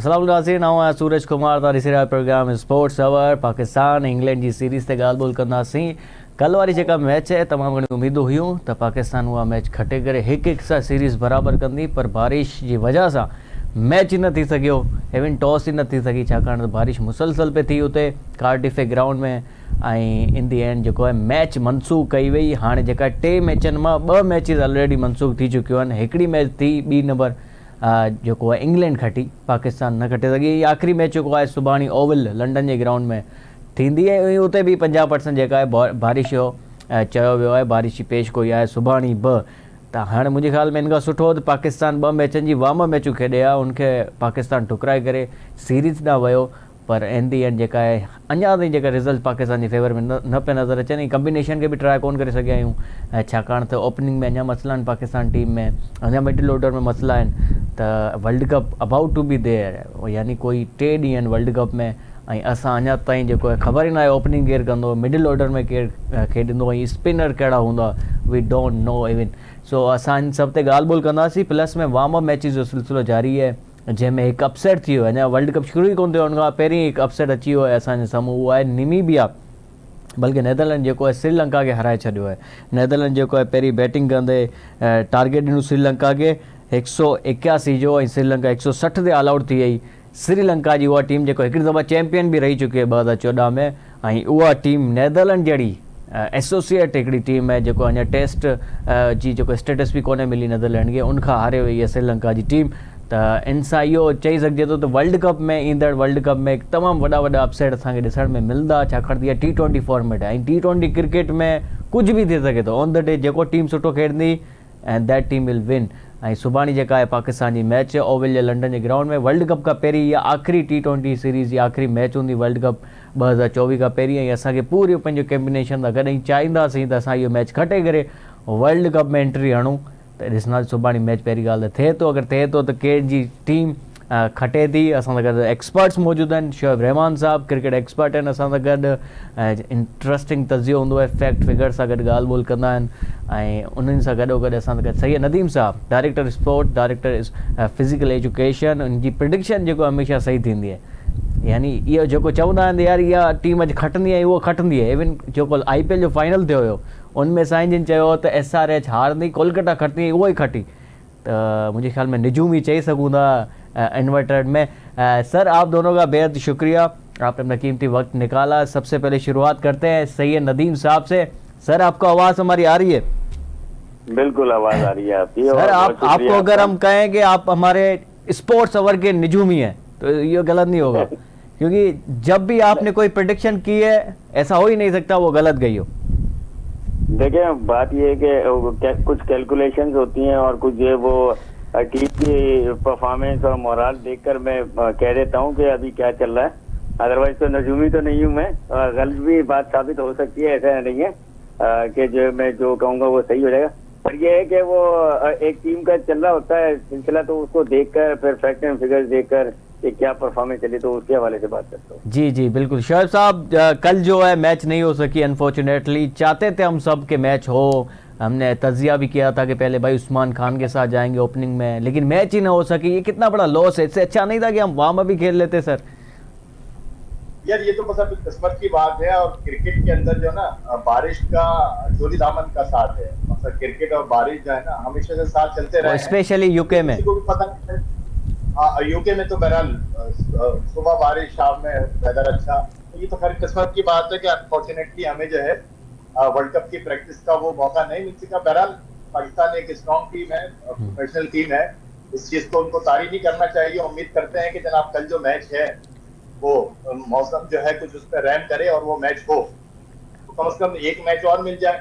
अस्सलाम नाज़रीन, आऊं आहियां सूरज कुमार तां ॾिसी रहिया प्रोग्राम स्पोर्ट्स अवर। पाकिस्तान इंग्लैंड जी सीरीज़ ते ॻाल्हि ॿोल कंदासीं। कल्ह वारी जेका मैच आहे तमामु घणी उमेदूं हुयूं त पाकिस्तान उहा मैच खटे करे हिकु सां सीरीज़ बराबरि कंदी, पर बारिश जी वजह सां मैच ई न थी सघियो। इवन टॉस ई न थी सघी, छाकाणि त बारिश मुसलसल पे थी उते कार्डिफ ग्राउंड में। ऐं इन दी एंड जेको आहे मैच मनसूख़ कई वई। हाणे जेका 3 मैचनि मां 2 मैचिस ऑलरेडी मनसूख़ थी चुकियूं आहिनि। हिकिड़ी मैच थी 2 नंबर जेको आहे इंग्लैंड खटी, पाकिस्तान न खटे सघी। आख़िरी मैच जेको आहे सुभाणे ओवल लंडन जे ग्राउंड में थींदी आहे। उते बि 50% जेका आहे बारिश जो चयो वियो आहे, बारिश जी पेश गोई आहे सुभाणे 2। त हाणे मुंहिंजे ख़्याल में इन खां सुठो त पाकिस्तान 2 मैचनि जी वार्म मैचूं खेॾे आहे, उनखे पाकिस्तान टुकराए करे सीरीज़ ॾांहुं वियो। पर इन दी एंड जेका आहे अञा ताईं जेका रिज़ल्ट पाकिस्तान जे फेवर में न पिया नज़र अचनि। कॉम्बिनेशन खे बि ट्राए कोन करे सघिया आहियूं, छाकाणि त ओपनिंग में अञा मसइला आहिनि पाकिस्तान टीम में, अञा मिडिल ऑर्डर में मसइला आहिनि। त world cup about to be there, यानी कोई 3 ॾींहं आहिनि वर्ल्ड कप में, ऐं असां अञा ताईं जेको आहे ख़बर ई न आहे ओपनिंग केरु कंदो, मिडिल ऑर्डर में केरु खेॾंदो, ऐं स्पिनर कहिड़ा हूंदा, वी डोंट नो इवन। सो असां इन सभ ते ॻाल्हि ॿोल कंदासीं। प्लस में वार्म अप मैचिस जो सिलसिलो जारी आहे, जंहिंमें हिकु अपसेट थी वियो। अञा वर्ल्ड कप शुरू ई कोन थियो, उन खां पहिरीं हिकु अपसेट अची वियो आहे असांजे साम्हूं, उहो आहे नामीबिया, बल्कि नेदरलैंड जेको आहे श्रीलंका खे हराए छॾियो आहे। नेदरलैंड जेको आहे पहिरीं बैटिंग कंदे टारगेट ॾिनो श्रीलंका खे 181 जो, ऐं श्रीलंका 160 ते ऑल आउट थी वई। श्रीलंका जी उहा टीम जेको हिकिड़ी दफ़ा चैंपियन बि रही चुकी आहे 2014 में, ऐं उहा टीम नेदरलैंड जहिड़ी एसोसिएट हिकिड़ी टीम आहे जेको अञा टेस्ट जी जेको स्टेटस बि कोन्हे मिली नेदरलैंड खे, उनखां हारे वई आहे श्रीलंका जी टीम। त इन सां इहो चई सघिजे थो त वर्ल्ड कप में ईंदड़ वर्ल्ड कप में तमामु वॾा वॾा अपसेट असांखे ॾिसण में मिलंदा, छाकाणि त इहा T20 फॉर्मेट आहे, ऐं T20 क्रिकेट में कुझु बि थी सघे थो। ऑन द डे जेको टीम सुठो खेॾंदी and that team will win. ऐं सुभाणे जेका आहे पाकिस्तान जी मैच ओवल जे लंडन जे ग्राउंड में, वर्ल्ड कप खां पहिरीं इहा आख़िरी T20 सीरीज़ जी आख़िरी मैच हूंदी वर्ल्ड कप 2024 खां पहिरीं। ऐं असांखे पूरी पंहिंजो कॉम्बिनेशन सां गॾु चाहींदासीं त असां इहो मैच खटे करे वर्ल्ड कप में एंट्री हणूं। त ॾिसंदासीं सुभाणे मैच। पहिरीं ॻाल्हि त थिए थो, अगरि थिए थो त केर जी टीम खटे थी। असां सां गॾु एक्सपर्ट्स मौजूदु आहिनि, शोएब रहमान साहब क्रिकेट एक्सपर्ट आहिनि असां सां गॾु। इंट्रस्टिंग तज़ियो हूंदो आहे, फैक्ट फिगर सां गॾु ॻाल्हि ॿोल कंदा आहिनि। ऐं उन्हनि सां गॾोगॾु असां सां गॾु सैयद नदीम साहब, director sport, director physical education. उनजी प्रिडिक्शन जेको हमेशह सही थींदी आहे, यानी इहो जेको चवंदा आहिनि यार इहा टीम अॼु खटंदी आहे, उहो खटंदी आहे। इवन जेको IPL जो फाइनल थियो हुयो, उनमें साईं जिन चयो त SRH हारंदी, कोलकाता खटंदी, उहो ई खटी। त मुंहिंजे ख्याल में निजूम ही चई सघूं था इन्वर्टेड में। सर आप दोनों का बेहद शुक्रिया, आपने अपना कीमती वक्त निकाला। सबसे पहले शुरुआत करते हैं सैयद नदीम साहब से। सर आपको आवाज़ हमारी आ रही है? बिल्कुल आवाज़ आ रही है आपकी। सर आपको अगर हम कहें कि आप हमारे स्पोर्ट्स अवर के निजूम ही हैं तो ये गलत नहीं होगा, क्योंकि जब भी आपने कोई प्रेडिक्शन की है ऐसा हो ही नहीं सकता वो गलत गई हो। देखिए बात ये है कि कुछ कैलकुलेशंस होती हैं और कुछ जो वो टीम की परफॉर्मेंस और मोरल देखकर मैं कह देता हूँ कि अभी क्या चल रहा है। अदरवाइज तो नजूमी तो नहीं हूँ मैं, गलत भी बात साबित हो सकती है, ऐसा नहीं है कि जो मैं जो कहूँगा वो सही हो जाएगा। पर ये है कि वो एक टीम का चल रहा होता है सिलसिला, तो उसको देखकर फिर फैक्ट एंड फिगर्स देखकर कि क्या परफॉर्मेंस चली, तो उसके हवाले से बात करता हूँ। जी जी बिल्कुल। शोएब साहब कल जो है मैच नहीं हो सकी अनफॉर्चुनेटली, चाहते थे हम सब के मैच हो। हमने तजिया भी किया था कि पहले भाई उस्मान खान के साथ जाएंगे ओपनिंग में, लेकिन मैच ही ना हो सकी। ये कितना बड़ा लॉस है, इससे अच्छा नहीं था कि हम वहां भी खेल लेते सर? यार ये तो बस अभी किस्मत की बात है, और क्रिकेट के अंदर जो ना बारिश का जोली दामन का साथ है। मतलब क्रिकेट और बारिश जो है ना हमेशा से साथ चलते रहे, स्पेशली यूके में। किसी को भी पता नहीं। हाँ यूके में तो बहरहाल सुबह बारिश, शाम में वेदर अच्छा। तो ये तो खैर किस्मत की बात है कि अनफॉर्चुनेटली हमें जो है वर्ल्ड कप की प्रैक्टिस का वो मौका नहीं मिल सका। बहरहाल पाकिस्तान एक स्ट्रॉन्ग टीम है, प्रोफेशनल टीम है, इस चीज को उनको तारीफ नहीं करना चाहिए। उम्मीद करते हैं कि जनाब कल जो मैच है वो मौसम जो है कुछ उस पर रहम करे और वो मैच हो, तो कम से कम एक मैच और मिल जाए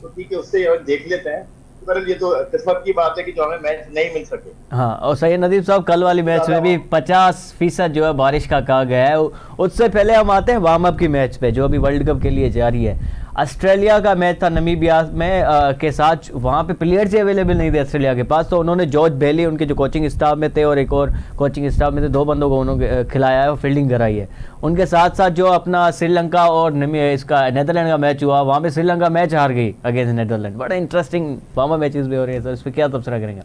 तो ठीक है, उससे देख लेते हैं। तो ये तो किस्मत की बात है कि जो हमें मैच नहीं मिल सके। हाँ, और सैयद नदीम साहब कल वाली मैच में भी 50% जो है बारिश का कहा गया है। उससे पहले हम आते हैं वार्म अप की मैच पे जो अभी वर्ल्ड कप के लिए जारी है। ऑस्ट्रेलिया का मैच था नामीबिया में के साथ, वहाँ पे प्लेयर्स ही अवेलेबल नहीं थे ऑस्ट्रेलिया के पास, तो उन्होंने जॉर्ज बेली उनके जो कोचिंग स्टाफ में थे और एक और कोचिंग स्टाफ में थे, 2 बंदों को उन्होंने खिलाया है और फील्डिंग कराई है। उनके साथ साथ जो अपना श्रीलंका और इसका नेदरलैंड का मैच हुआ, वहाँ पे श्रीलंका मैच हार गई अगेंस्ट नेदरलैंड। बड़ा इंटरेस्टिंग वार्म अप मैचेस भी हो रहे हैं सर, इस पर क्या तबसरा करेंगे?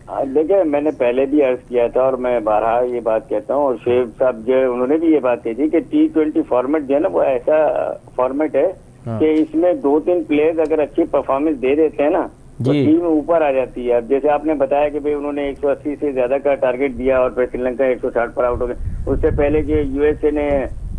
देखिए मैंने पहले भी अर्ज किया था और मैं बारहा ये बात कहता हूँ, और शोएब साहब जो है उन्होंने भी ये बात कही थी कि T20 फॉर्मेट जो है ना वो ऐसा फॉर्मेट है हाँ। कि इसमें 2-3 प्लेयर्स अगर अच्छी परफॉर्मेंस दे देते हैं ना तो जी। टीम ऊपर आ जाती है। अब जैसे आपने बताया कि भाई उन्होंने 180 से ज्यादा का टारगेट दिया और फिर श्रीलंका 160 पर आउट हो गए। उससे पहले जो यूएसए ने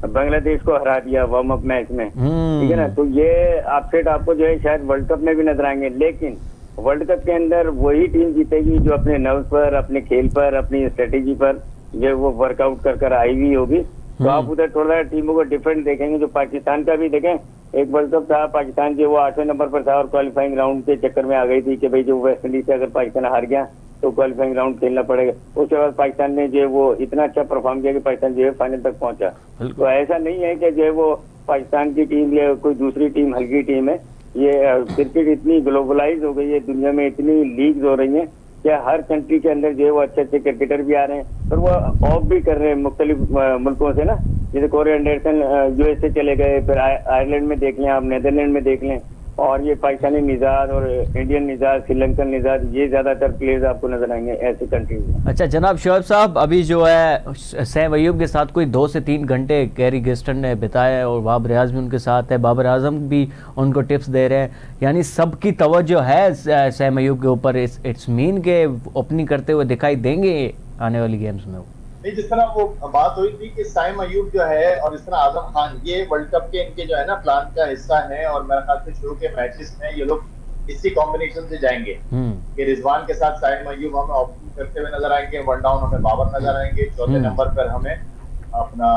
बांग्लादेश को हरा दिया वार्म अप मैच में, ठीक है ना। तो ये अपसेट आपको जो है शायद वर्ल्ड कप में भी नजर आएंगे, लेकिन वर्ल्ड कप के अंदर वही टीम जीतेगी जो अपने नर्व पर, अपने खेल पर, अपनी स्ट्रेटेजी पर जो वो वर्कआउट कर आई हुई होगी। तो आप उधर थोड़ा टीमों को डिफरेंट देखेंगे। जो पाकिस्तान का भी देखें, एक वर्ल्ड कप था, पाकिस्तान जो वो 8वें नंबर पर था और क्वालिफाइंग राउंड के चक्कर में आ गई थी कि भाई जो वेस्ट इंडीज से अगर पाकिस्तान हार गया तो क्वालिफाइंग राउंड खेलना पड़ेगा। उसके बाद पाकिस्तान ने जो वो इतना अच्छा परफॉर्म किया कि पाकिस्तान जो है फाइनल तक पहुंचा। तो ऐसा नहीं है कि जो है वो पाकिस्तान की टीम या कोई दूसरी टीम हल्की टीम है। ये क्रिकेट इतनी ग्लोबलाइज हो गई है, दुनिया में इतनी लीग्स हो रही हैं कि हर कंट्री के अंदर जो है वो अच्छे अच्छे क्रिकेटर भी आ रहे हैं और वो ऑफ भी कर रहे हैं मुख्तलिफ मुल्कों से ना। जैसे कोरी एंडरसन यूएसए चले गए, फिर आयरलैंड में देख लें आप, नेदरलैंड में देख लें, और ये पाकिस्तानी निजाद और इंडियन निजाद, श्रीलंकन निजाद, ये ज्यादातर प्लेयर्स आपको नजर आएंगे ऐसे कंट्रीज में। अच्छा जनाब शोएब साहब, अभी जो है सैम अयूब के साथ कोई 2 से 3 घंटे कैरी गिस्टन ने बिताए है और बाबर आजम भी उनके साथ है, बाबर आजम भी उनको टिप्स दे रहे हैं, यानी सबकी तवज्जो है सैम अयूब के ऊपर। इट्स मीन के ओपनिंग करते हुए दिखाई देंगे आने वाली गेम्स में। नहीं, जिस तरह वो बात हुई थी कि साइम अयूब जो है और जिस तरह आजम खान, ये वर्ल्ड कप के इनके जो है ना प्लान का हिस्सा है और मेरे ख्याल से शुरू के मैचेस में ये लोग इसी कॉम्बिनेशन से जाएंगे कि रिजवान के साथ साइम अयूब हमें ओपनिंग करते हुए नजर आएंगे, 1 डाउन हमें बाबर नजर आएंगे, चौथे नंबर पर हमें अपना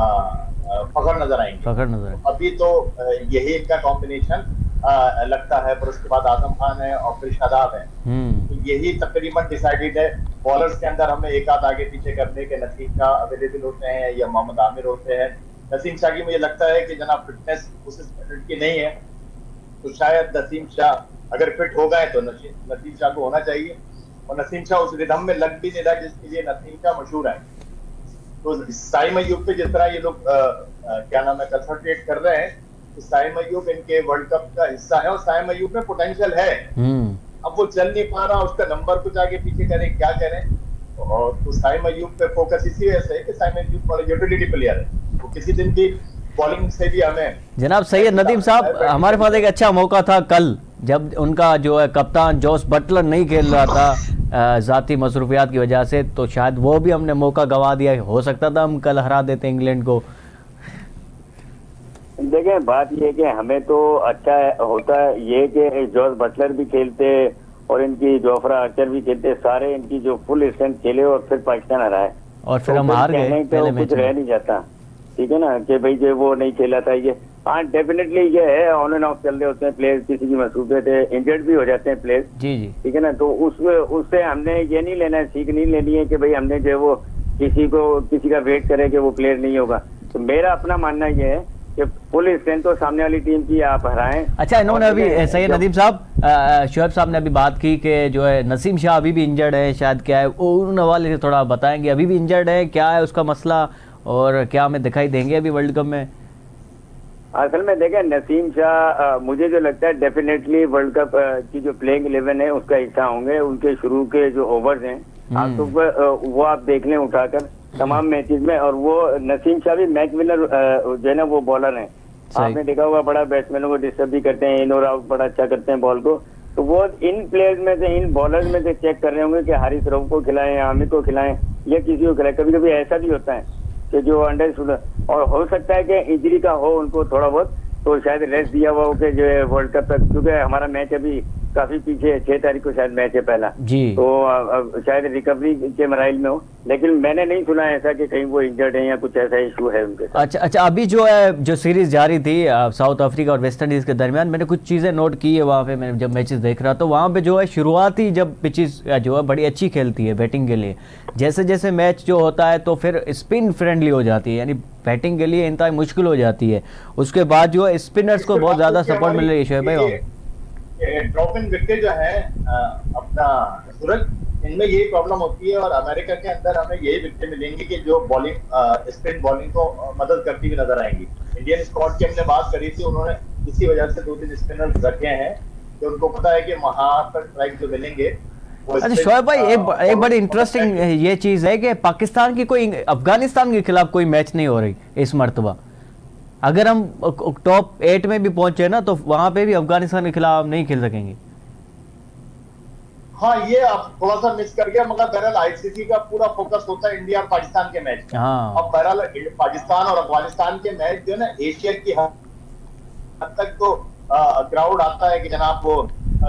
फखर नजर आएंगे। अभी तो यही इनका कॉम्बिनेशन लगता है, पर उसके बाद आजम खान है और फिर शादाब है। तो यही तकरीबन डिसाइडेड है। बॉलर्स के अंदर हमें एक आध आगे पीछे करने के नसीम शाह अवेलेबल होते हैं या मोहम्मद आमिर होते हैं। नसीम शाह की मुझे लगता है कि जनाब फिटनेस उस स्टैंडर्ड की नहीं है, तो शायद नसीम शाह अगर फिट हो गए तो नसीम शाह को होना चाहिए, और नसीम शाह उस रिदम में लग भी नहीं रहा जिसके लिए नसीम शाह मशहूर है। तो साइम अयूब पे जिस तरह ये लोग क्या नाम है कंसंट्रेट कर रहे हैं, तो साइम अयूब इनके वर्ल्ड कप का हिस्सा है और साइम अयूब में पोटेंशियल है। अब वो चल नहीं पा रहा, उसका नंबर कुछ आगे पीछे करें, क्या करें। और तो साइम अयूब पे फोकस इसी वजह से है कि साइम अयूब बड़ा यूटिलिटी प्लेयर है, वो किसी दिन भी बॉलिंग से भी हमें। जनाब सैयद नदीम साहब, हमारे पास एक अच्छा मौका था कल जब उनका जो है कप्तान जोस बटलर नहीं खेल रहा था जाती मसरूफियात की वजह से, तो शायद वो भी हमने मौका गंवा दिया। हो सकता था हम कल हरा देते इंग्लैंड को। देखें बात ये है कि हमें तो अच्छा होता है ये कि जॉस बटलर भी खेलते और इनकी जोफ्रा आर्चर भी खेलते, सारे इनकी जो फुल स्ट्रेंथ खेले और फिर पाकिस्तान हराए और फिर हम हार गए पहले मैच में। कुछ रह नहीं जाता, ठीक है ना, कि भाई जो वो नहीं खेला था। ये हाँ डेफिनेटली ये है, ऑन एंड ऑफ चल रहे होते हैं प्लेयर्स, किसी की मसरूफियत है, इंजर्ड भी हो जाते हैं प्लेयर्स, जी जी, ठीक है ना। तो उससे हमने ये नहीं लेना है, सीख नहीं लेनी है कि भाई हमने जो वो किसी का वेट करे कि वो प्लेयर नहीं होगा। तो मेरा अपना मानना ये है कि फुल स्ट्रेंथ तो सामने वाली टीम की आप हराएं। अच्छा इन्होंने अभी सैयद नदीम साहब, शोएब साहब ने अभी बात की कि जो है नसीम शाह अभी भी इंजर्ड है, शायद क्या है उन हवाले से थोड़ा बताएंगे, अभी भी इंजर्ड है, क्या है उसका मसला और क्या हमें दिखाई देंगे अभी वर्ल्ड कप में? असल में देखें नसीम शाह मुझे जो लगता है डेफिनेटली वर्ल्ड कप की जो प्लेइंग 11 है उसका हिस्सा होंगे। उनके शुरू के जो ओवर्स हैं तो वो आप देख लें उठाकर तमाम मैचेस में, और वो नसीम शाह भी मैच विनर जो है ना वो बॉलर हैं। आपने देखा होगा बड़ा बैट्समैनों को डिस्टर्ब भी करते हैं, इन और आउट बड़ा अच्छा करते हैं बॉल को। तो वो इन प्लेयर्स में से, इन बॉलर्स में से चेक कर रहे होंगे कि हारिस रऊफ को खिलाएं, आमिर को खिलाएं या किसी को खिलाएं। कभी कभी ऐसा भी होता है कि जो अंडर, और हो सकता है कि इंजरी का हो उनको थोड़ा बहुत, तो शायद रेस्ट दिया हुआ हो कि जो है वर्ल्ड कप तक, क्योंकि हमारा मैच अभी काफी पीछे 6 तारीख को शायद मैच है पहला जी, तो शायद रिकवरी के मराइल में हो, लेकिन मैंने नहीं सुना ऐसा कि कहीं वो इंजर्ड है या कुछ ऐसा इशू है उनके साथ। अच्छा अभी जो है जो सीरीज जारी थी साउथ अफ्रीका और वेस्ट इंडीज के दरमियान, मैंने कुछ चीज़ें नोट की है वहाँ पे। मैं जब मैचेस देख रहा तो वहाँ पे जो है शुरुआती जब पिचेस जो है बड़ी अच्छी खेलती है बैटिंग के लिए, जैसे जैसे मैच जो होता है तो फिर स्पिन फ्रेंडली हो जाती है, यानी बैटिंग के लिए इंतहा मुश्किल हो जाती है। उसके बाद जो है स्पिनर्स को बहुत ज़्यादा सपोर्ट मिल रही है शोएब भाई। ड्रॉप इन विकेट जो है अपना सूरज, इनमें यही प्रॉब्लम होती है, और अमेरिका के अंदर हमें यही विकेट मिलेंगी कि जो बॉलिंग स्पिन बॉलिंग को मदद करती हुई नजर आएंगी। इंडियन स्क्वाड की हमने बात करी थी, उन्होंने इसी वजह से 2-3 स्पिनर्स रखे हैं कि उनको पता है कि वहां पर स्ट्राइक जो मिलेंगे अच्छा शोएब भाई, एक बड़ी इंटरेस्टिंग ये चीज़ है कि पाकिस्तान की कोई अफगानिस्तान के खिलाफ कोई मैच नहीं हो रही इस मर्तबा। अगर हम टॉप 8 में भी पहुंचे ना तो वहां पे भी अफगानिस्तान के खिलाफ नहीं खेल सकेंगे। हाँ, ये आप थोड़ा सा मिस कर गया, मगर बहरहाल आईसीसी का पूरा फोकस होता है इंडिया और पाकिस्तान के मैच पे। हाँ। अब बहरहाल पाकिस्तान और अफगानिस्तान के मैच जो है ना, एशिया की हद तक तो क्राउड आता है कि जनाब वो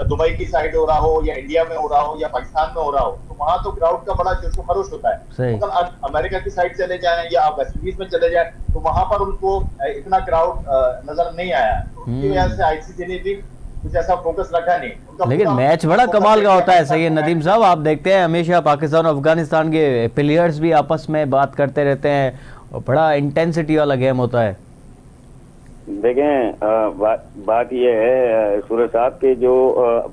दुबई की साइड हो रहा हो या इंडिया में हो रहा हो या पाकिस्तान में हो रहा हो, तो वहां तो क्राउड का बड़ा जोशो खरोश होता है। मगर अमेरिका की साइड चले जाएं या वेस्ट इंडीज में चले जाएं तो वहां पर उनको इतना क्राउड नजर नहीं आया, तो उसकी वजह से आईसीसी ने भी कुछ ऐसा फोकस रखा नहीं। लेकिन मैच बड़ा कमाल का होता है। सही है नदीम साहब, आप देखते हैं हमेशा पाकिस्तान और अफगानिस्तान के प्लेयर्स भी आपस में बात करते रहते हैं और बड़ा इंटेंसिटी वाला गेम होता है। देखें, बात यह है सूरज साहब के जो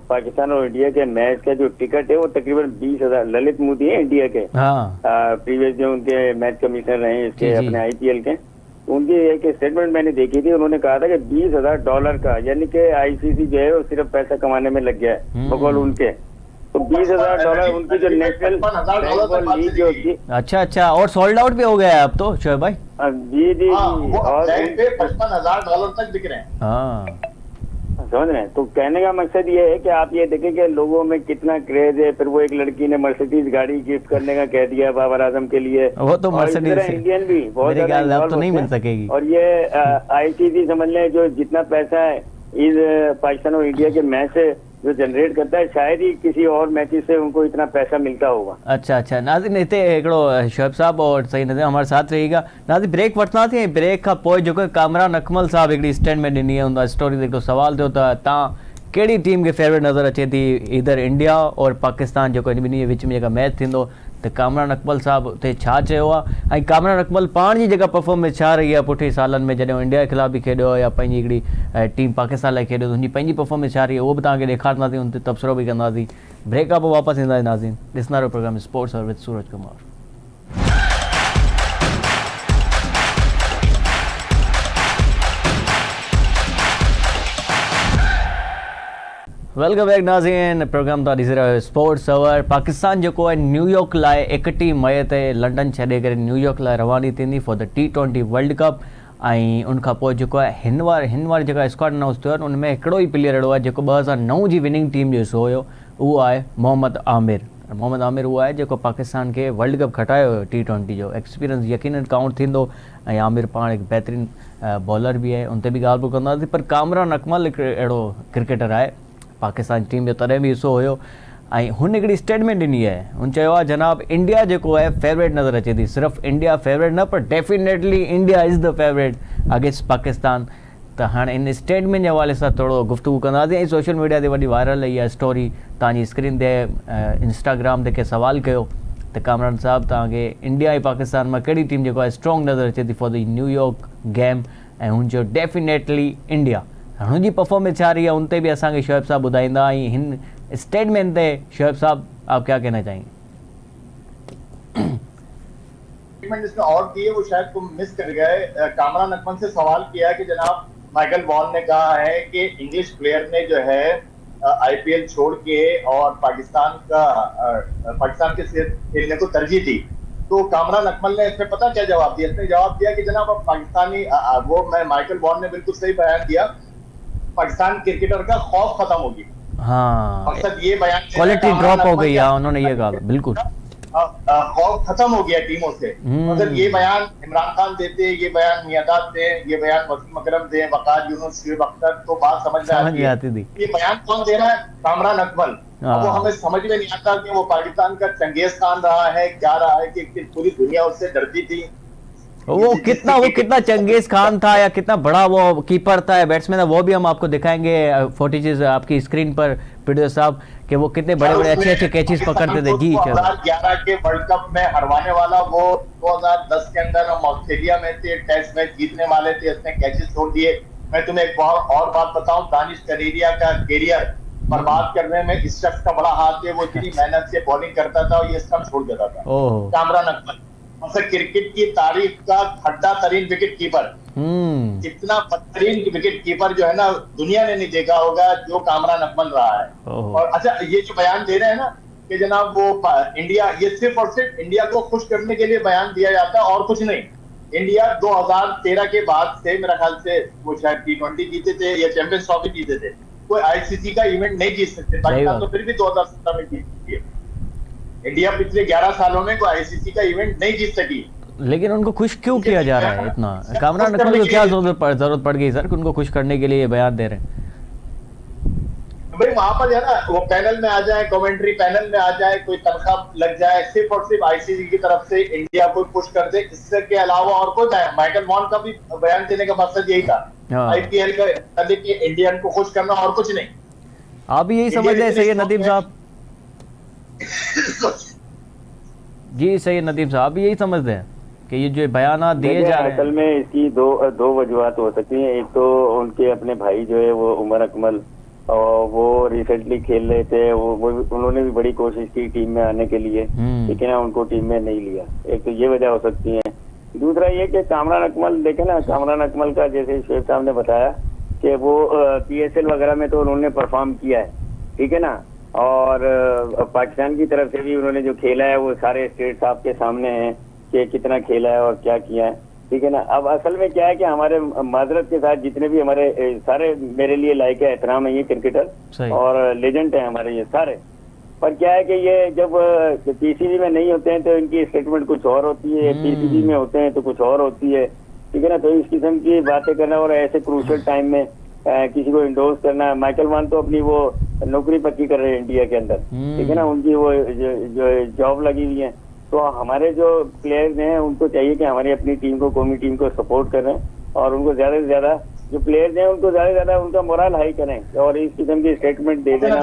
पाकिस्तान और इंडिया के मैच का जो टिकट है वो तकरीबन 20,000। ललित मोदी है इंडिया के, हाँ। प्रीवियस जो उनके मैच कमिश्नर रहे इसके अपने आईपीएल के, उनकी एक स्टेटमेंट मैंने देखी थी। उन्होंने कहा था कि $20,000 का, यानी कि आईसीसी जो है वो सिर्फ पैसा कमाने में लग गया है बकौल उनके। तो $20,000 उनकी जो नेशनल लीग जो थी। अच्छा, और सोल्ड आउट भी हो गया है अब तो शोएब भाई। जी और $55,000 तक बिक रहे हैं। हाँ, समझ रहे हैं। तो कहने का मकसद ये है कि आप ये देखें कि लोगों में कितना क्रेज है। फिर वो एक लड़की ने मर्सिडीज गाड़ी गिफ्ट करने का कह दिया बाबर आजम के लिए, वो तो मर्सिडीज इंडियन भी बहुत ज्यादा तो नहीं मिल सकेगी। और ये आईसीसी समझ लें जो जितना पैसा है इस पाकिस्तान और इंडिया के मैच से जो जनरेट करता है, शायद ही किसी और मैचेस से उनको इतना पैसा मिलता होगा। अच्छा नाज़िन हिते हिकिड़ो शोएब साहब और सही नज़र हमारे साथ रहिएगा। नाज़िन ब्रेक वठंदा थी, ब्रेक खां पोइ जेको कामरान अकमल साहब हिकिड़ी स्टेटमेंट ॾिनी आहे हुन स्टोरी ते हिकिड़ो सवाल थियो त तव्हां कहिड़ी टीम खे फेवरेट नज़र अचे थी, इधर इंडिया और पाकिस्तान जेको ॿिन्ही जे विच में जेका मैच थींदो, त कामरान अकमल साहब उते छा चयो आहे ऐं कामरान अकमल पाण जी जेका परफॉर्मेंस छा रही आहे पुठे सालनि में, जॾहिं इंडिया जे ख़िलाफ़ बि खेॾियो या पंहिंजी हिकिड़ी टीम पाकिस्तान लाइ खेॾियो, हुनजी पंहिंजी परफॉर्मेंस छा रही आहे उहो बि तव्हांखे ॾेखारींदासीं, हुन ते तबसरो बि कंदासीं। ब्रेक खां पोइ वापसि ईंदासीं नाज़रीन। ॾिसंदा रहो प्रोग्राम स्पोर्ट्स और with Suraj Kumar. Welcome back नाज़रीन, प्रोग्राम तव्हां ॾिसी रहियो स्पोर्ट्स अवर। पाकिस्तान जेको आहे न्यूयॉर्क लाइ 31 मई ते लंडन छॾे करे न्यूयॉर्क लाइ रवानी थींदी for the T20 world cup. ऐं उनखां पोइ जेको आहे हिन वार जेका स्क्वाड अनाउंस थियो आहे उन में हिकिड़ो ई प्लेयर अहिड़ो आहे जेको 2009 जी विनिंग टीम जो हिसो हुयो, उहो आहे मोहम्मद आमिर। मोहम्मद आमिर उहो आहे जेको पाकिस्तान खे वर्ल्ड कप खटायो हुयो। T20 जो एक्सपीरियंस यकीनन काउंट थींदो ऐं आमिर पाण हिकु बहितरीन बॉलर बि आहे, उन ते बि ॻाल्हि पोइ कंदासीं। पर कामरान अकमल हिकिड़ो अहिड़ो क्रिकेटर आहे पाकिस्तान टीम जो तॾहिं बि हिसो हुयो ऐं हुन हिकिड़ी स्टेटमेंट ॾिनी आहे। हुन चयो आहे जनाब इंडिया जेको आहे फेवरेट नज़र अचे थी, सिर्फ़ु इंडिया फेवरेट न पर definitely India is the favourite against Pakistan. त हाणे इन स्टेटमेंट जे हवाले सां थोरो गुफ़्तगू कंदासीं ऐं सोशल मीडिया ते वॾी वायरल इहा स्टोरी तव्हांजी स्क्रीन ते इंस्टाग्राम ते कंहिं सवाल कयो त कामरान साहब तव्हांखे इंडिया ऐं पाकिस्तान मां कहिड़ी टीम जेको आहे स्ट्रॉन्ग नज़र अचे थी फॉर द न्यूयॉर्क गेम, ऐं हुन चयो डेफिनेटली इंडिया। हुनजी परफॉर्मेंस छा रही है उन ते भी असांखे शोएब साहब ॿुधाईंदा ऐं हिन स्टेटमेंट ते शोएब साहब आप क्या कहना चाहेंगे? स्टेटमेंट इसमें और दी है वो शायद तुम मिस कर गए। कामरान अकमल से सवाल किया कि जनाब माइकल वॉन ने कहा है कि इंग्लिश प्लेयर ने जो है आईपीएल छोड़ के और पाकिस्तान के सिर्फ खेलने को तरजीह दी, तो कामरान अकमल ने इसमें पता क्या जवाब दिया? इसने जवाब दिया कि जनाब अब पाकिस्तानी माइकल वॉन ने बिल्कुल सही बयान दिया, पाकिस्तान क्रिकेटर का खौफ खत्म हो गया। हाँ, मकसद ये बयान क्वालिटी ड्रॉप हो गई है, उन्होंने ये कहा बिल्कुल खौफ खत्म हो गया टीमों से। मतलब ये बयान इमरान खान देते, ये बयान मियादाद दे, ये बयान वसीम अकरम दे, वकार यूनुस, शुएब अख्तर, तो बात समझ में आती थी। ये बयान कौन दे रहा है? कामरान अकमल। अब वो हमें समझ में नहीं आता कि वो पाकिस्तान का चंगेज खान रहा है, क्या रहा है, कि पूरी दुनिया उससे डरती थी। वो कितना चंगेज खान था या कितना बड़ा वो कीपर था, बैट्समैन था, वो भी हम आपको दिखाएंगे फुटेजेस आपकी स्क्रीन पर प्रोड्यूसर साहब कि वो कितने बड़े अच्छे कैचेस पकड़ते थे। जी 2011 के वर्ल्ड कप में हरवाने वाला वो 2010 के अंदर हम ऑस्ट्रेलिया में थे, टेस्ट मैच जीतने वाले थे, उसने कैचेस छोड़ दिए। मैं तुम्हें एक और बात बताऊं, दानिश कनेरिया का कैरियर बर्बाद करने में इस शख्स का बड़ा हाथ है। वो इतनी मेहनत से बॉलिंग करता था और ये स्टंप छोड़ देता था। कामरान अकमल क्रिकेट की तारीख का खड्डा तरीन विकेट कीपर, इतना बदतरीन विकेट कीपर जो है ना दुनिया ने नहीं देखा होगा जो कामरान अकमल रहा है। और अच्छा, ये जो बयान दे रहे हैं ना, कि जनाब वो इंडिया, ये सिर्फ और सिर्फ इंडिया को खुश करने के लिए बयान दिया जाता है और कुछ नहीं। इंडिया 2013 के बाद से मेरा ख्याल से वो शायद T20 जीते थे या चैंपियंस ट्रॉफी जीते थे, कोई आईसीसी का इवेंट नहीं जीत सकते। पाकिस्तान तो फिर भी 2017 में जीती है। इंडिया पिछले 11 सालों में कोई आईसीसी का इवेंट नहीं जीत सकी। लेकिन उनको खुश क्यों किया जा रहा है इतना? कामरान अकमल को क्या जरूरत पड़ गई सर कि उनको खुश करने के लिए बयान दे रहे हैं? भाई वहां पर है ना, वो पैनल में आ जाए, कमेंट्री पैनल में आ जाए, कोई तनख्वाह लग जाए, सिर्फ और सिर्फ आईसीसी की तरफ से इंडिया को पुश कर दे, इसके अलावा और कोई नहीं। माइकल वॉन का भी बयान देने का मकसद यही था, आईपीएल का कि इंडियन को खुश करना और कुछ नहीं। आप भी यही समझ रहे सैयद नदीम साहब? जी सैयद नदीम साहब, आप भी यही समझते हैं कि ये जो बयान दिए जा रहे हैं? असल में इसकी दो वजूहत हो सकती हैं। एक तो उनके अपने भाई जो है वो उमर अकमल, और वो रिसेंटली खेल रहे थे, वो उन्होंने भी बड़ी कोशिश की टीम में आने के लिए, लेकिन ना उनको टीम में नहीं लिया। एक तो ये वजह हो सकती है। दूसरा ये कि कामरान अकमल देखे ना, कामरान अकमल का जैसे शेख साहब ने बताया कि वो पीएसएल वगैरह में तो उन्होंने परफॉर्म किया है, ठीक है ना, और पाकिस्तान की तरफ से भी उन्होंने जो खेला है वो सारे स्टेट्स आपके सामने हैं कि कितना खेला है और क्या किया है, ठीक है ना। अब असल में क्या है कि हमारे माजरत के साथ जितने भी हमारे सारे मेरे लिए लायक है, एहतराम है ये क्रिकेटर और लेजेंड है हमारे ये सारे, पर क्या है कि ये जब पीसीबी में नहीं होते हैं तो इनकी स्टेटमेंट कुछ और होती है, पीसीबी में होते हैं तो कुछ और होती है, ठीक है ना। तो इस किस्म की बातें करना और ऐसे क्रूशियल टाइम में किसी को इंडोर्स करना। माइकल वॉन तो अपनी वो नौकरी पक्की कर रहे हैं इंडिया के अंदर, ठीक है ना, उनकी वो जो जॉब लगी हुई है। तो हमारे जो प्लेयर्स हैं उनको चाहिए कि हमारी अपनी टीम को, कौमी टीम को सपोर्ट करें और उनको ज्यादा से ज्यादा, जो प्लेयर्स हैं उनको ज्यादा से ज्यादा उनका मोरल हाई करें और इस किस्म की स्टेटमेंट दे देना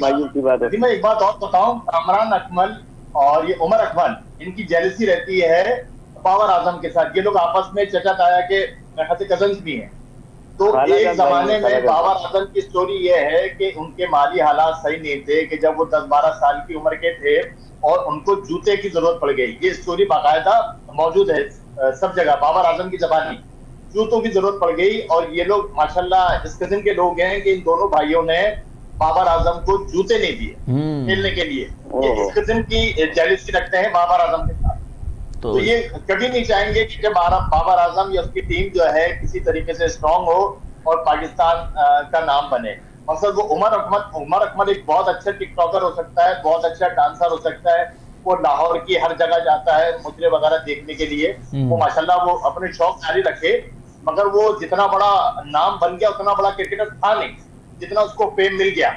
मायूस की बात है। मैं एक बात और बताऊं, कामरान अकमल और ये उमर अकमल, इनकी जेलसी रहती है बाबर आजम के साथ। ये लोग आपस में चचा ताया के कजन्स भी हैं। तो एक जमाने में बाबर आजम की स्टोरी ये है कि उनके माली हालात सही नहीं थे कि जब वो 10-12 साल की उम्र के थे और उनको जूते की जरूरत पड़ गई। ये स्टोरी बाकायदा मौजूद है सब जगह, बाबर आजम की जबानी, जूतों की जरूरत पड़ गई। और ये लोग माशाल्लाह इस किस्म के लोग हैं कि इन दोनों भाइयों ने बाबर आजम को जूते नहीं दिए खेलने के लिए। ये इस किस्म की जेलसी रखते हैं बाबर आजम के साथ। तो ये कभी नहीं चाहेंगे कि बाबर आजम या उसकी टीम जो है किसी तरीके से स्ट्रांग हो और पाकिस्तान का नाम बने। मकसद वो उमर अकमल एक बहुत अच्छा टिकटॉकर हो सकता है, बहुत अच्छा डांसर हो सकता है, वो लाहौर की हर जगह जाता है मुजरे वगैरह देखने के लिए। वो माशाल्लाह वो अपने शौक जारी रखे, मगर वो जितना बड़ा नाम बन गया उतना बड़ा क्रिकेटर था नहीं जितना उसको फेम मिल गया।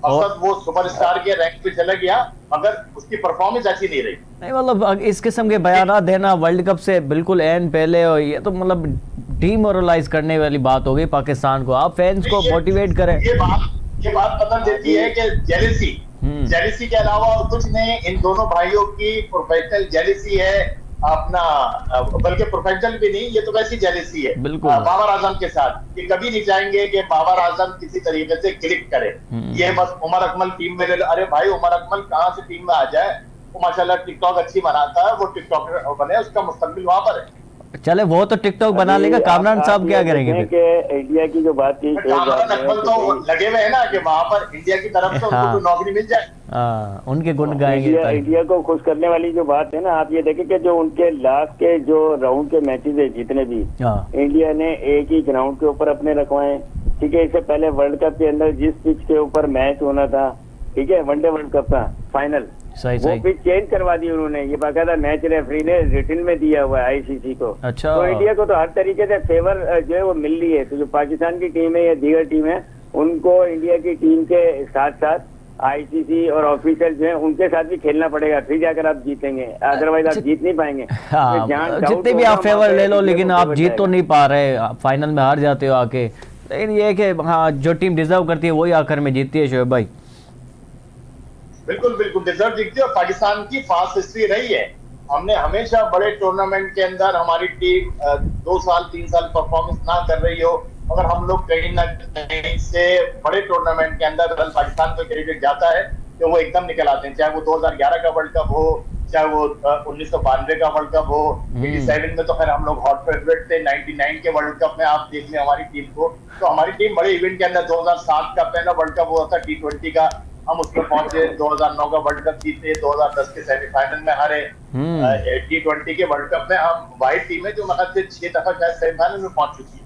मकसद वो सुपरस्टार के रैंक पे चला गया मगर उसकी परफॉर्मेंस अच्छी नहीं रही। नहीं मतलब इस किस्म के बयान देना वर्ल्ड कप से बिल्कुल एन पहले, और ये तो मतलब डीमोरलाइज करने वाली बात हो गई पाकिस्तान को। आप फैंस को मोटिवेट करें। ये बात बता देती है कि जेलिसी के अलावा और कुछ नहीं। इन दोनों भाइयों की प्रोफेशनल जेलिसी है अपना, बल्कि प्रोफेशनल भी नहीं, ये तो वैसी जेलिसी है बाबर आजम के साथ। ये कभी नहीं चाहेंगे कि बाबर आजम किसी तरीके से क्लिक करे। ये बस उमर अकमल टीम में ले लो, अरे भाई उमर अकमल कहाँ से टीम में आ जाए, वो माशाल्लाह टिकटॉक अच्छी बनाता है, वो टिकटॉकर बने, उसका मुस्तकबिल वहां पर है। चले वो तो टिकटॉक बना लेगा, कामरान साहब क्या करेंगे फिर? कि इंडिया की जो बात की, कामरान अकमल तो लगे हुए हैं ना कि वहां पर इंडिया की तरफ से उनको नौकरी मिल जाए। उनके गुण गाएंगे। इंडिया को खुश करने वाली जो बात है ना, आप ये देखें कि जो उनके लास्ट के जो राउंड के मैचेस है जितने भी, इंडिया ने एक ही ग्राउंड के ऊपर अपने रखवाए, ठीक है। इससे पहले वर्ल्ड कप के अंदर जिस पिच के ऊपर मैच होना था, ठीक है, वनडे वर्ल्ड कप का फाइनल, वो पिच चेंज करवा दी उन्होंने। ये बाकायदा मैच रेफरी ने रिटन में दिया हुआ है आईसीसी को। अच्छा। तो इंडिया को तो हर तरीके से फेवर जो है वो मिल रही है। तो जो पाकिस्तान की टीम है या दीगर टीम है, उनको इंडिया की टीम के साथ साथ आईसीसी और ऑफिशियल जो है उनके साथ भी खेलना पड़ेगा, फिर जाकर आप जीतेंगे, अदरवाइज आप जीत नहीं पाएंगे। जितने भी आप फेवर ले लो, लेकिन आप जीत तो नहीं पा रहे, फाइनल में हार जाते हो आके। लेकिन ये है कि हाँ, जो टीम डिजर्व करती है वही आखिर में जीतती है। शोएब भाई बिल्कुल डिजर्व जीतती है। और पाकिस्तान की फास्ट हिस्ट्री रही है, हमने हमेशा बड़े टूर्नामेंट के अंदर हमारी टीम 2 साल 3 साल परफॉर्मेंस ना कर रही हो, मगर हम लोग कहीं ना कहीं से बड़े टूर्नामेंट के अंदर अगर पाकिस्तान को क्रिकेट जाता है तो वो एकदम निकल आते हैं। चाहे वो 2011 का वर्ल्ड कप हो, चाहे वो 1992 का वर्ल्ड कप हो, 87 में तो खैर हम लोग हॉट फेवरेट थे, 99 के वर्ल्ड कप में आप देख लें हमारी टीम को। तो हमारी टीम बड़े इवेंट के अंदर 2007 का पहला वर्ल्ड कप हुआ था T20 का, हम उसमें पहुंचे, 2009 का वर्ल्ड कप जीते, 2010 के सेमीफाइनल में हारे, T20 के वर्ल्ड कप में हम वाइट टीम है जो मतलब 6 दफा शायद सेमीफाइनल में पहुंच चुकी है।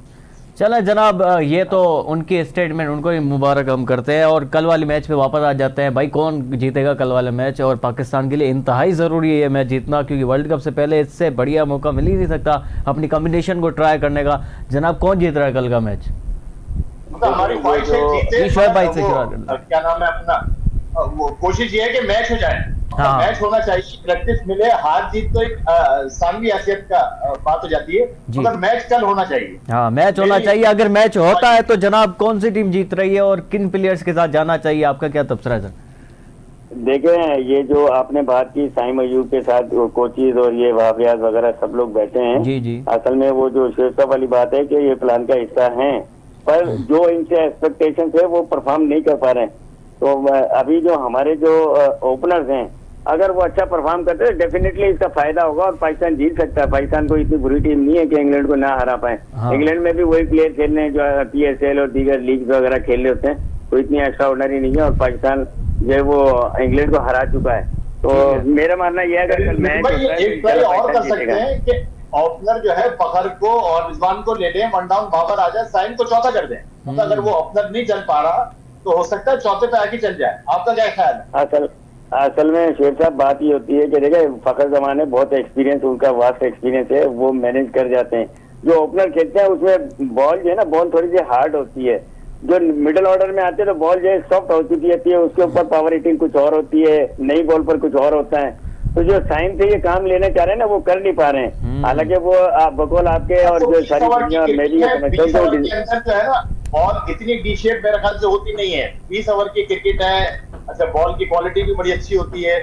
चला जनाब, ये तो उनकी स्टेटमेंट, उनको ही मुबारक हम करते हैं और कल वाली मैच पे वापस आ जाते हैं। भाई कौन जीतेगा कल वाला मैच, और पाकिस्तान के लिए इंतहाई ज़रूरी है ये मैच जीतना, क्योंकि वर्ल्ड कप से पहले इससे बढ़िया मौका मिल ही नहीं सकता अपनी कॉम्बिनेशन को ट्राई करने का। जनाब कौन जीत रहा है कल का मैच? मतलब हमारी ख्वाहिश है जीते, शोएब भाई से क्या नाम है अपना, वो कोशिश ये है कि मैच हो जाए, हाँ। मैच होना चाहिए, प्रैक्टिस मिले। हार जीत तो एक सानवी हैसियत का बात हो जाती है, मगर मैच कल होना चाहिए। हाँ मैच होना चाहिए। अगर मैच होता है तो जनाब कौन सी टीम जीत रही है और किन प्लेयर्स के साथ जाना चाहिए, आपका क्या तबसरा है सर? देखें, ये जो आपने बात की साइम अयूब के साथ कोचेज और ये वाफियाज वगैरह सब लोग बैठे हैं, जी जी, असल में वो जो शेख साहब वाली बात है कि ये प्लान का हिस्सा हैं, पर जो इनसे एक्सपेक्टेशन है वो परफॉर्म नहीं कर पा रहे हैं। तो अभी जो हमारे जो ओपनर्स हैं, अगर वो अच्छा परफॉर्म करते हैं डेफिनेटली इसका फायदा होगा और पाकिस्तान जीत सकता है। पाकिस्तान को इतनी बुरी टीम नहीं है कि इंग्लैंड को ना हरा पाए। हाँ। इंग्लैंड में भी वही प्लेयर खेलने हैं जो PSL और दीगर लीग वगैरह खेल रहे होते हैं, कोई इतनी एक्स्ट्रा ऑर्डिनरी नहीं है, और पाकिस्तान जो है वो इंग्लैंड को हरा चुका है। तो मेरा मानना यह है अगर मैच एक ट्राई और कर सकते हैं कि ओपनर जो है फखर को और रिजवान को ले लें, वन डाउन बाबर आ जाए, साइम को चौथा कर दें। मतलब अगर वो ओपनर नहीं चल पा रहा तो हो सकता है चौथे पे आके चल जाए। आपका क्या ख्याल है? असल में शेर साहब बात ये होती है कि देखिए फखर जमाने बहुत एक्सपीरियंस, उनका वास्ट एक्सपीरियंस है, वो मैनेज कर जाते हैं। जो ओपनर खेलते हैं उसमें बॉल जो है ना, बॉल थोड़ी सी हार्ड होती है। जो मिडिल ऑर्डर में आते हैं तो बॉल जो है सॉफ्ट हो चुकी रहती है, उसके ऊपर पावर हिटिंग कुछ और होती है, नई बॉल पर कुछ और होता है। तो जो साइम से ये काम लेने चाह रहे हैं ना, वो कर नहीं पा रहे हैं। हालांकि वो बकौल आपके और जो सारी दुनिया और मेरी ये समझता हूँ जो है ना, बॉल इतनी डी शेप मेरे ख्याल से होती नहीं है। 20 ओवर की क्रिकेट है, अच्छा बॉल की क्वालिटी भी बड़ी अच्छी होती है।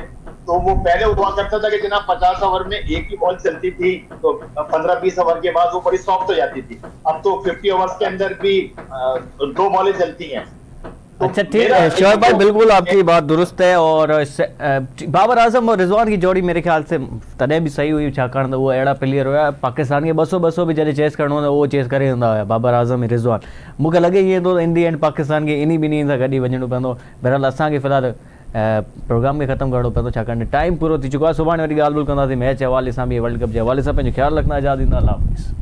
तो वो पहले हुआ करता था कि जनाब 50 ओवर में एक ही बॉल चलती थी, तो 15-20 ओवर के बाद वो बड़ी सॉफ्ट हो जाती थी। अब तो 50 ओवर्स के अंदर भी 2 बॉलें चलती हैं। अच्छा ठीक है शोएब भाई, बिल्कुल आपकी बात दुरुस्त है। और बाबर आजम और रिजवान की जोड़ी मेरे ख्याल से तॾहिं बि सही हुई, छाकाणि त उहो अहिड़ा प्लेयर हुआ पाकिस्तान खे 200 बि जॾहिं चेस करिणो हूंदो उहो चेस करे हूंदा हुआ, बाबर आजम ऐं रिजवान। मूंखे लॻे ईअं थो इन दी एंड पाकिस्तान खे इन ॿिन्ही सां गॾु ई वञिणो पवंदो। बहरहाल असांखे फ़िलहाल प्रोग्राम खे ख़तमु करिणो पवंदो, छाकाणि टाइम पूरो थी चुको आहे। सुभाणे वरी ॻाल्हि ॿोल्हि कंदासीं मैच जे हवाले सां बि, वर्ल्ड कप जे हवाले सां। पंहिंजो ख़्यालु रखंदा, आज़ादु ईंदा, अल्लाह हाफ़िज़।